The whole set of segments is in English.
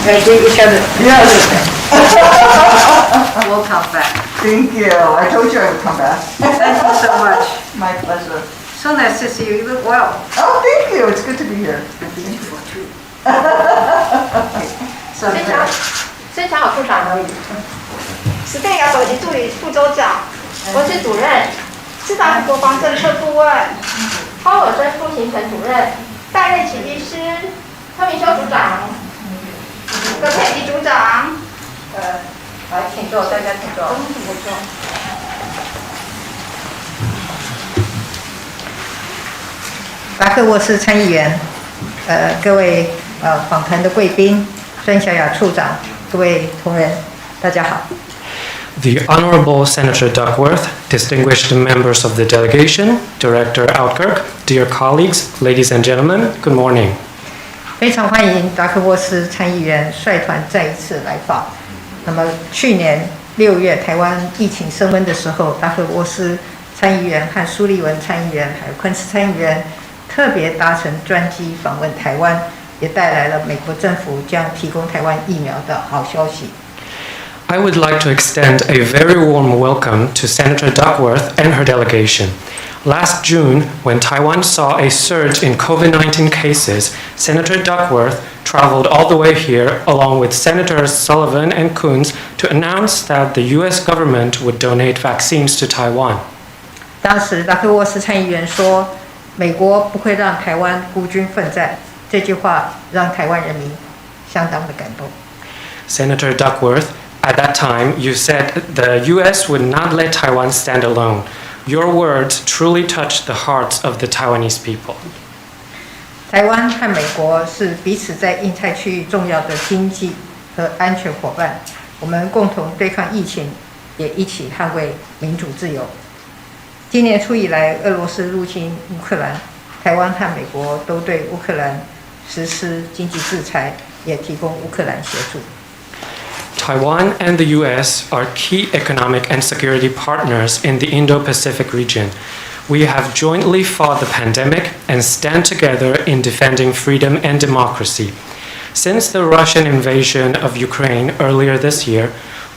Can give each other? Yes. We'll come back. Thank you. I told you I would come back. Thank you so much. My pleasure. So nice to see you. You look well. Oh, thank you. It's good to be here. And beautiful too. 申强好处长而已。史贝尔首席助理副州长，我是主任，市长国防政策顾问，高尔森副行程主任，戴瑞奇医师，柯明修组长，葛佩吉组长。来，请坐，大家请坐。不错。达克沃斯参议员，各位访谈的贵宾，孙小雅处长，各位同仁，大家好。The Honorable Senator Duckworth, distinguished members of the delegation, Director Outkirk, dear colleagues, ladies and gentlemen, good morning. 非常欢迎达克沃斯参议员率团再一次来访。那么去年6月台湾疫情升温的时候，达克沃斯参议员和苏利文参议员还有昆斯参议员特别搭乘专机访问台湾，也带来了美国政府将提供台湾疫苗的好消息。I would like to extend a very warm welcome to Senator Duckworth and her delegation. Last June, when Taiwan saw a surge in COVID-19 cases, Senator Duckworth traveled all the way here along with Senators Sullivan and Coons to announce that the U.S. government would donate vaccines to Taiwan. 当时达克沃斯参议员说：“美国不会让台湾孤军奋战。”这句话让台湾人民相当的感动。Senator Duckworth, at that time, you said the U.S. would not let Taiwan stand alone. Your words truly touched the hearts of the Taiwanese people. 台湾和美国是彼此在印太区域重要的经济和安全伙伴，我们共同对抗疫情，也一起捍卫民主自由。今年初以来，俄罗斯入侵乌克兰，台湾和美国都对乌克兰实施经济制裁，也提供乌克兰协助。Taiwan and the U.S. are key economic and security partners in the Indo-Pacific region. We have jointly fought the pandemic and stand together in defending freedom and democracy. Since the Russian invasion of Ukraine earlier this year,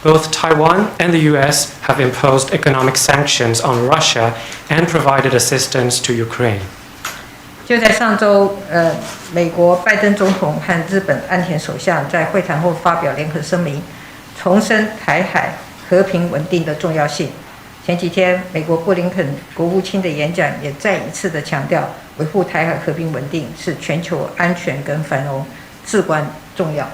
both Taiwan and the U.S. have imposed economic sanctions on Russia and provided assistance to Ukraine. 就在上周，美国拜登总统和日本岸田首相在会谈后发表联合声明，重申台海和平稳定的重要性。前几天，美国布林肯国务卿的演讲也再一次的强调，维护台海和平稳定是全球安全跟繁荣至关重要。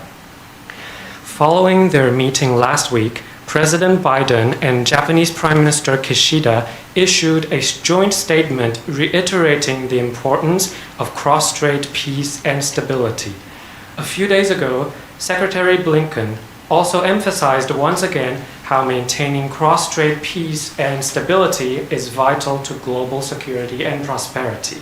Following their meeting last week, President Biden and Japanese Prime Minister Kishida issued a joint statement reiterating the importance of cross-strait peace and stability. A few days ago, Secretary Blinken also emphasized once again how maintaining cross-strait peace and stability is vital to global security and prosperity.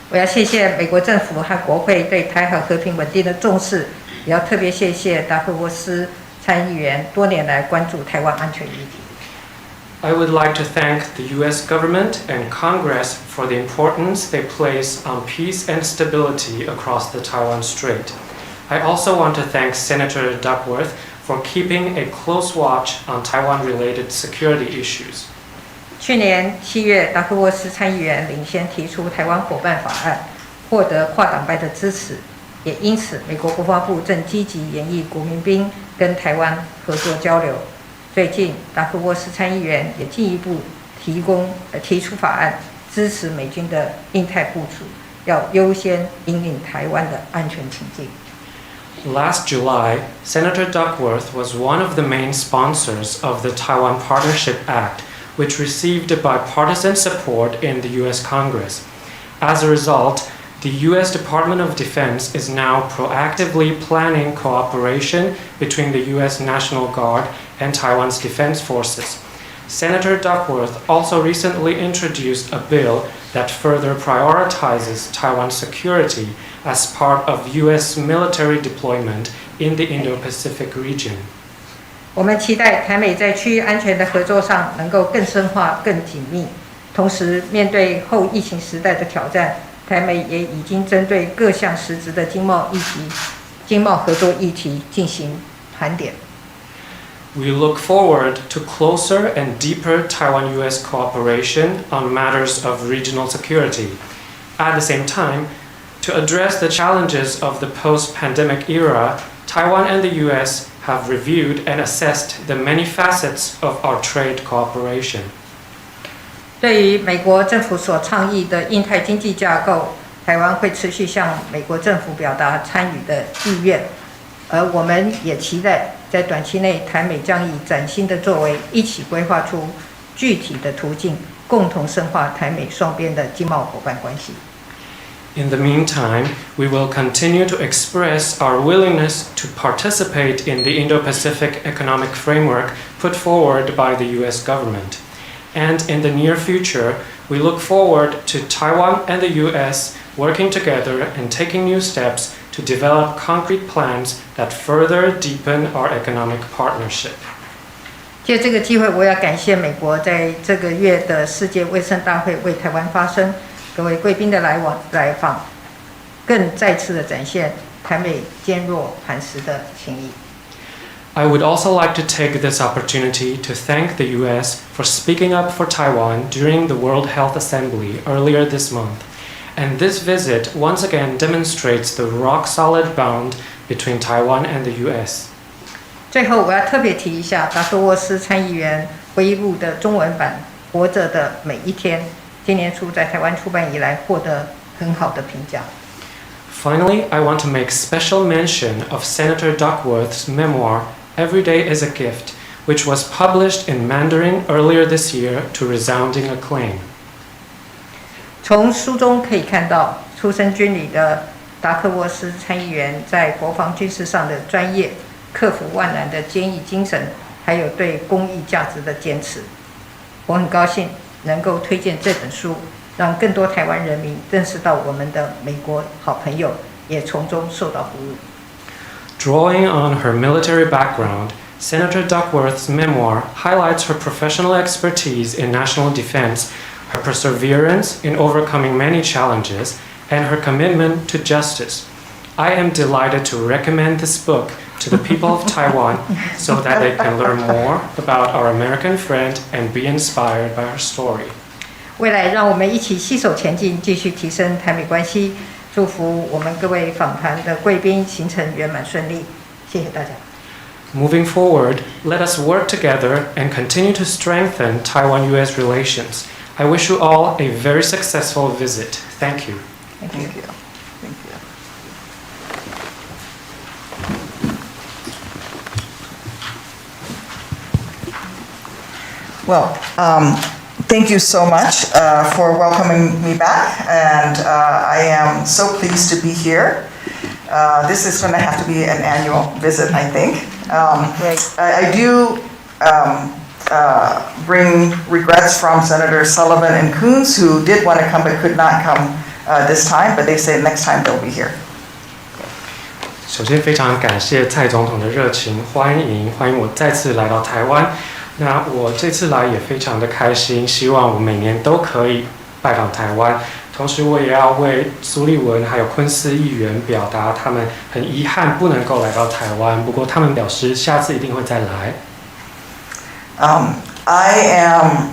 我要谢谢美国政府和国会对台海和平稳定的重视，也要特别谢谢达克沃斯参议员多年来关注台湾安全议题。I would like to thank the U.S. government and Congress for the importance they place on peace and stability across the Taiwan Strait. I also want to thank Senator Duckworth for keeping a close watch on Taiwan-related security issues. 去年7月，达克沃斯参议员领先提出台湾伙伴法案，获得跨党派的支持，也因此美国国防部正积极研议国民兵跟台湾合作交流。最近，达克沃斯参议员也进一步提出法案，支持美军的印太部署，要优先因应台湾的安全情境。Last July, Senator Duckworth was one of the main sponsors of the Taiwan Partnership Act, which received bipartisan support in the U.S. Congress. As a result, the U.S. Department of Defense is now proactively planning cooperation between the U.S. National Guard and Taiwan's defense forces. Senator Duckworth also recently introduced a bill that further prioritizes Taiwan's security as part of U.S. military deployment in the Indo-Pacific region. 我们期待台美在区域安全的合作上能够更深化、更紧密。同时，面对后疫情时代的挑战，台美也已经针对各项实质的经贸议题经贸合作议题进行盘点。We look forward to closer and deeper Taiwan-US cooperation on matters of regional security. At the same time, to address the challenges of the post-pandemic era, Taiwan and the U.S. have reviewed and assessed the many facets of our trade cooperation. 对于美国政府所倡议的印太经济架构，台湾会持续向美国政府表达参与的意愿，而我们也期待在短期内台美将以崭新的作为，一起规划出具体的途径，共同深化台美双边的经贸伙伴关系。In the meantime, we will continue to express our willingness to participate in the Indo-Pacific economic framework put forward by the U.S. government. And in the near future, we look forward to Taiwan and the U.S. working together and taking new steps to develop concrete plans that further deepen our economic partnership. 借这个机会，我要感谢美国在这个月的世界卫生大会为台湾发声。各位贵宾的来访，更再次的展现台美坚若磐石的情谊。I would also like to take this opportunity to thank the U.S. for speaking up for Taiwan during the World Health Assembly earlier this month. And this visit once again demonstrates the rock-solid bond between Taiwan and the U.S. 最后，我要特别提一下达克沃斯参议员回忆录的中文版《活着的每一天》。今年初在台湾出版以来，获得很好的评价。Finally, I want to make special mention of Senator Duckworth's memoir, Every Day is a Gift, which was published in Mandarin earlier this year to resounding acclaim. 从书中可以看到，出身军旅的达克沃斯参议员在国防军事上的专业、克服万难的坚毅精神，还有对公益价值的坚持。我很高兴能够推荐这本书，让更多台湾人民认识到我们的美国好朋友，也从中受到鼓舞。Drawing on her military background, Senator Duckworth's memoir highlights her professional expertise in national defense, her perseverance in overcoming many challenges, and her commitment to justice. I am delighted to recommend this book to the people of Taiwan so that they can learn more about our American friend and be inspired by her story. 未来让我们一起携手前进，继续提升台美关系。祝福我们各位访谈的贵宾行程圆满顺利。谢谢大家。Moving forward, let us work together and continue to strengthen Taiwan-US relations. I wish you all a very successful visit. Thank you. Thank you. Thank you. Well, thank you so much for welcoming me back, and I am so pleased to be here. This is going to have to be an annual visit, I think. I do bring regrets from Senators Sullivan and Coons, who did want to come but could not come this time, but they say next time they'll be here. 首先，非常感谢蔡总统的热情欢迎我再次来到台湾。那我这次来也非常的开心，希望我每年都可以拜访台湾。同时，我也要为苏立文还有昆斯议员表达他们很遗憾不能够来到台湾，不过他们表示下次一定会再来。I am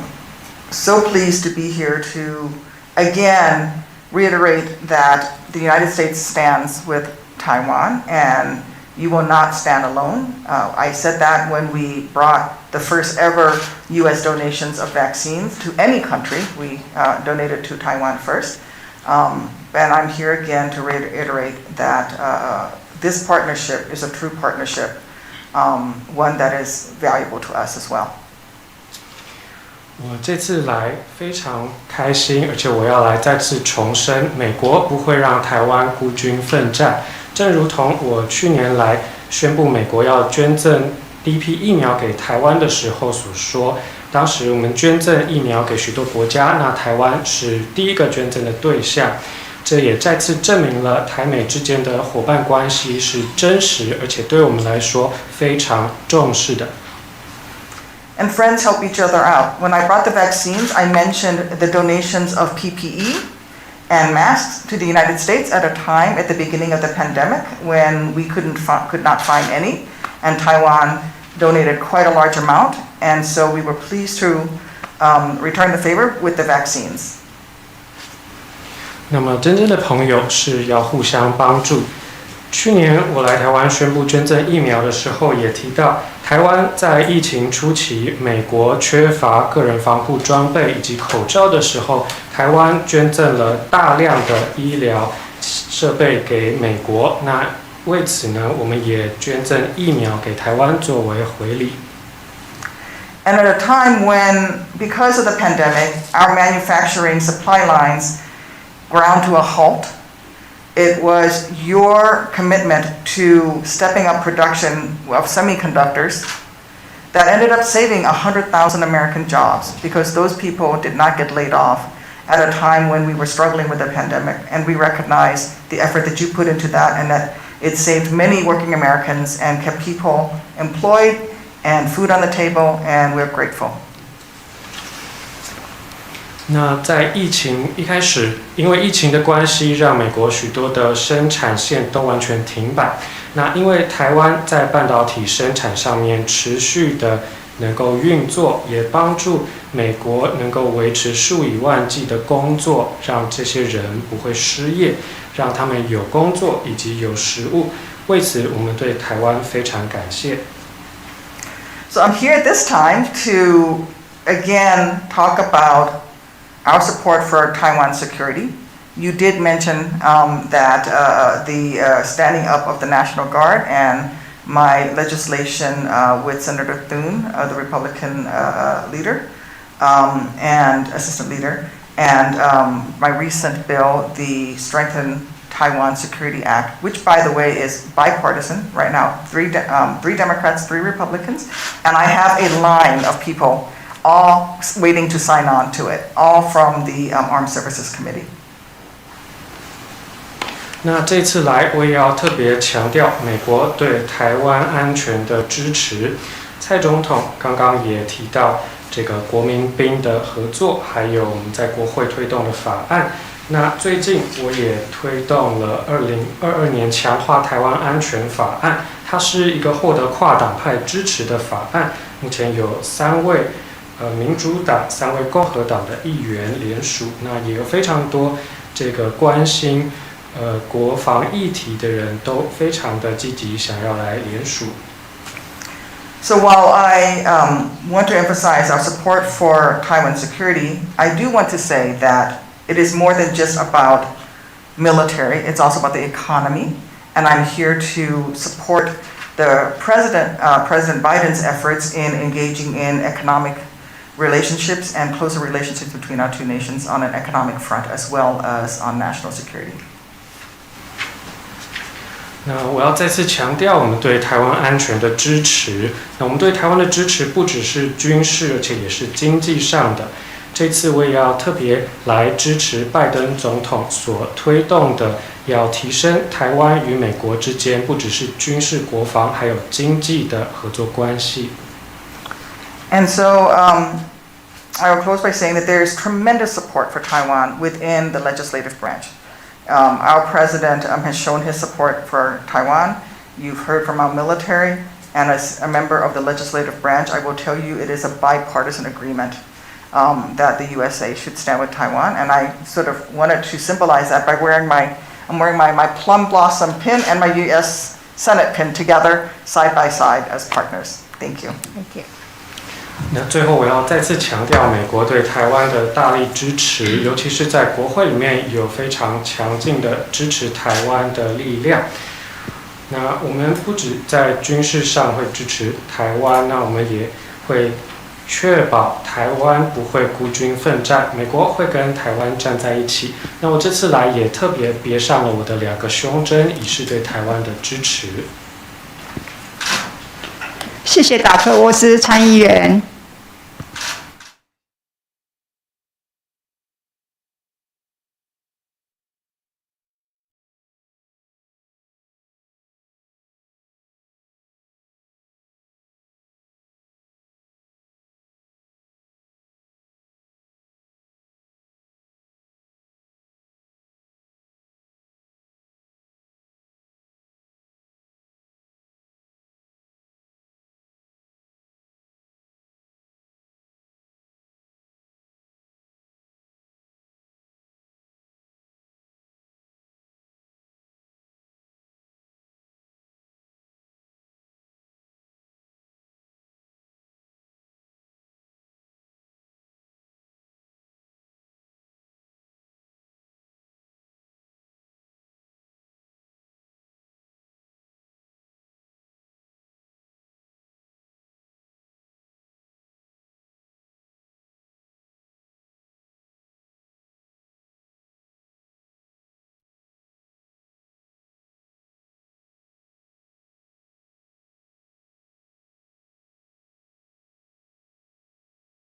so pleased to be here to again reiterate that the United States stands with Taiwan, and you will not stand alone. I said that when we brought the first ever U.S. donations of vaccines to any country. We donated to Taiwan first. And I'm here again to reiterate that this partnership is a true partnership, one that is valuable to us as well. 我这次来非常开心，而且我要来再次重申，美国不会让台湾孤军奋战。正如同我去年来宣布美国要捐赠第一批疫苗给台湾的时候所说，当时我们捐赠疫苗给许多国家，那台湾是第一个捐赠的对象。这也再次证明了台美之间的伙伴关系是真实，而且对我们来说非常重视的。And friends help each other out. When I brought the vaccines, I mentioned the donations of PPE and masks to the United States at a time at the beginning of the pandemic when we could not find any, and Taiwan donated quite a large amount, and so we were pleased to return the favor with the vaccines. 那么真正的朋友是要互相帮助。去年我来台湾宣布捐赠疫苗的时候，也提到台湾在疫情初期，美国缺乏个人防护装备以及口罩的时候，台湾捐赠了大量的医疗设备给美国。那为此呢，我们也捐赠疫苗给台湾作为回礼。And at a time when, because of the pandemic, our manufacturing supply lines ground to a halt, it was your commitment to stepping up production of semiconductors that ended up saving 100,000 American jobs, because those people did not get laid off at a time when we were struggling with the pandemic. And we recognize the effort that you put into that, and that it saved many working Americans and kept people employed and food on the table, and we're grateful. 那在疫情一开始，因为疫情的关系，让美国许多的生产线都完全停摆。那因为台湾在半导体生产上面持续的能够运作，也帮助美国能够维持数以万计的工作，让这些人不会失业，让他们有工作以及有食物。为此，我们对台湾非常感谢。So I'm here at this time to again talk about our support for Taiwan security. You did mention that the standing up of the National Guard and my legislation with Senator Thune, the Republican leader and assistant leader, and my recent bill, the Strengthen Taiwan Security Act, which, by the way, is bipartisan right now, three Democrats, 3 Republicans, and I have a line of people all waiting to sign on to it, all from the Armed Services Committee. 那这次来，我也要特别强调美国对台湾安全的支持。蔡总统刚刚也提到这个国民兵的合作，还有我们在国会推动的法案。那最近我也推动了2022年强化台湾安全法案，它是一个获得跨党派支持的法案。目前有3位民主党、3位共和党的议员联署，那也有非常多这个关心国防议题的人都非常的积极，想要来联署。So while I want to emphasize our support for Taiwan security, I do want to say that it is more than just about military. It's also about the economy, and I'm here to support the President Biden's efforts in engaging in economic relationships and closer relationships between our 2 nations on an economic front as well as on national security. 那我要再次强调我们对台湾安全的支持。那我们对台湾的支持不只是军事，而且也是经济上的。这次我也要特别来支持拜登总统所推动的，要提升台湾与美国之间不只是军事国防，还有经济的合作关系。And so I will close by saying that there is tremendous support for Taiwan within the legislative branch. Our president has shown his support for Taiwan. You've heard from our military, and as a member of the legislative branch, I will tell you it is a bipartisan agreement that the USA should stand with Taiwan. And I sort of wanted to symbolize that by wearing my plum blossom pin and my US Senate pin together side by side as partners. Thank you. Thank you. 那最后我要再次强调美国对台湾的大力支持，尤其是在国会里面有非常强劲的支持台湾的力量。那我们不止在军事上会支持台湾，那我们也会确保台湾不会孤军奋战，美国会跟台湾站在一起。那我这次来也特别别上了我的2个胸针，以示对台湾的支持。谢谢达克沃斯参议员。